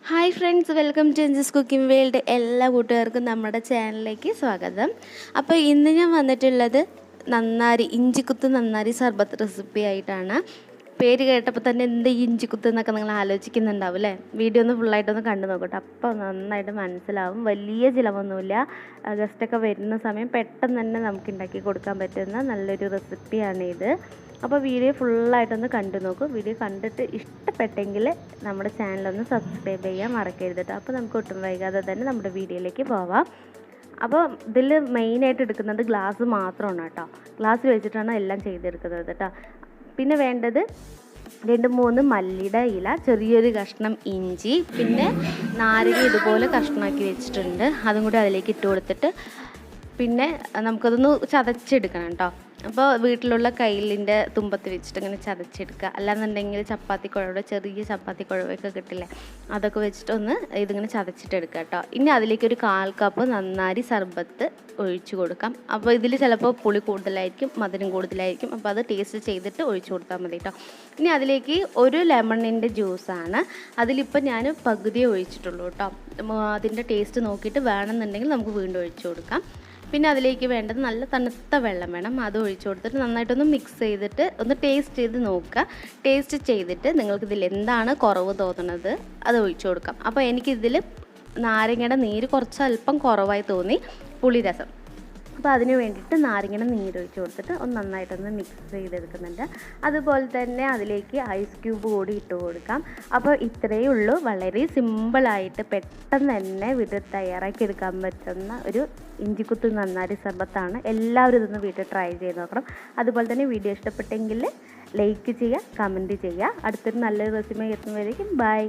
Hi friends, welcome to Anju's cooking world. എല്ലാ കൂട്ടുകാർക്കും നമ്മുടെ ചാനലിലേക്ക് സ്വാഗതം. അപ്പോൾ ഇന്ന് ഞാൻ വന്നിട്ടുള്ളത് ഇഞ്ചിക്കുത്ത് നന്നാരി സർബത്ത് റെസിപ്പി ആയിട്ടാണ്. പേര് കേട്ടപ്പോൾ തന്നെ എന്ത് ഇഞ്ചിക്കുത്ത് എന്നൊക്കെ നിങ്ങൾ ആലോചിക്കുന്നുണ്ടാവും അല്ലേ? വീഡിയോ ഒന്ന് ഫുള്ളായിട്ടൊന്ന് കണ്ടു നോക്കട്ടെ, അപ്പോൾ നന്നായിട്ട് മനസ്സിലാവും. വലിയ ചിലവൊന്നുമില്ല. ഗസ്റ്റൊക്കെ വരുന്ന സമയം പെട്ടെന്ന് തന്നെ നമുക്ക് ഉണ്ടാക്കി കൊടുക്കാൻ പറ്റുന്ന നല്ലൊരു റെസിപ്പിയാണ് ഇത്. അപ്പോൾ വീഡിയോ ഫുള്ളായിട്ടൊന്ന് കണ്ടു നോക്കൂ. വീഡിയോ കണ്ടിട്ട് ഇഷ്ടപ്പെട്ടെങ്കിൽ നമ്മുടെ ചാനലൊന്ന് സബ്സ്ക്രൈബ് ചെയ്യാൻ മറക്കരുത് കേട്ടോ. അപ്പോൾ നമുക്ക് ഒട്ടും വൈകാതെ തന്നെ നമ്മുടെ വീഡിയോയിലേക്ക് പോവാം. അപ്പോൾ ഇതിൽ മെയിനായിട്ട് എടുക്കുന്നത് ഗ്ലാസ് മാത്രമാണ് കേട്ടോ. ഗ്ലാസ് വെച്ചിട്ടാണ് എല്ലാം ചെയ്തെടുക്കുന്നത് കേട്ടോ. പിന്നെ വേണ്ടത് 2-3 മല്ലിയുടെ ഇല, ചെറിയൊരു കഷ്ണം ഇഞ്ചി, പിന്നെ നാരങ്ങ ഇതുപോലെ കഷ്ണമാക്കി വെച്ചിട്ടുണ്ട്. അതും കൂടി അതിലേക്ക് ഇട്ട് കൊടുത്തിട്ട് പിന്നെ നമുക്കതൊന്ന് ചതച്ചെടുക്കണം കേട്ടോ. അപ്പോൾ വീട്ടിലുള്ള കയ്യിലിൻ്റെ തുമ്പത്ത് വെച്ചിട്ട് ഇങ്ങനെ ചതച്ചെടുക്കുക. അല്ലാന്നുണ്ടെങ്കിൽ ചപ്പാത്തി കുഴവ്, ചെറിയ ചപ്പാത്തി കുഴവൊക്കെ കിട്ടില്ലേ, അതൊക്കെ വെച്ചിട്ടൊന്ന് ഇതിങ്ങനെ ചതച്ചിട്ടെടുക്കുക കേട്ടോ. ഇനി അതിലേക്ക് ഒരു 1/4 കപ്പ് നന്നാരി സർബത്ത് ഒഴിച്ചു കൊടുക്കാം. അപ്പോൾ ഇതിൽ ചിലപ്പോൾ പുളി കൂടുതലായിരിക്കും, മധുരം കൂടുതലായിരിക്കും. അപ്പോൾ അത് ടേസ്റ്റ് ചെയ്തിട്ട് ഒഴിച്ചു കൊടുത്താൽ മതി കേട്ടോ. ഇനി അതിലേക്ക് ഒരു ലെമണിൻ്റെ ജ്യൂസാണ്. അതിലിപ്പോൾ ഞാൻ പകുതിയെ ഒഴിച്ചിട്ടുള്ളൂ കേട്ടോ. അതിൻ്റെ ടേസ്റ്റ് നോക്കിയിട്ട് വേണമെന്നുണ്ടെങ്കിൽ നമുക്ക് വീണ്ടും ഒഴിച്ചു കൊടുക്കാം. പിന്നെ അതിലേക്ക് വേണ്ടത് നല്ല തണുത്ത വെള്ളം വേണം. അത് ഒഴിച്ചു കൊടുത്തിട്ട് നന്നായിട്ടൊന്ന് മിക്സ് ചെയ്തിട്ട് ഒന്ന് ടേസ്റ്റ് ചെയ്ത് നോക്കുക. ടേസ്റ്റ് ചെയ്തിട്ട് നിങ്ങൾക്കിതിൽ എന്താണ് കുറവ് തോന്നുന്നത് അത് ഒഴിച്ചു കൊടുക്കാം. അപ്പോൾ എനിക്കിതിൽ നാരങ്ങയുടെ നീര് കുറച്ച് അല്പം കുറവായി തോന്നി, പുളിരസം. അപ്പോൾ അതിന് വേണ്ടിയിട്ട് നാരങ്ങയുടെ നീരൊഴിച്ച് കൊടുത്തിട്ട് ഒന്ന് നന്നായിട്ടൊന്ന് മിക്സ് ചെയ്തെടുക്കുന്നുണ്ട്. അതുപോലെ തന്നെ അതിലേക്ക് ഐസ് ക്യൂബ് കൂടി ഇട്ട് കൊടുക്കാം. അപ്പോൾ ഇത്രയേ ഉള്ളൂ. വളരെ സിമ്പിളായിട്ട് പെട്ടെന്ന് തന്നെ വീട്ടിൽ തയ്യാറാക്കി എടുക്കാൻ പറ്റുന്ന ഒരു ഇഞ്ചിക്കുത്ത് നന്നാരി സർബത്താണ്. എല്ലാവരും ഇതൊന്ന് വീട്ടിൽ ട്രൈ ചെയ്ത് നോക്കണം. അതുപോലെ തന്നെ വീഡിയോ ഇഷ്ടപ്പെട്ടെങ്കിൽ ലൈക്ക് ചെയ്യുക, കമൻറ്റ് ചെയ്യുക. അടുത്തൊരു നല്ലൊരു റെസിപ്പി എത്തുന്നവരേക്കും ബൈ.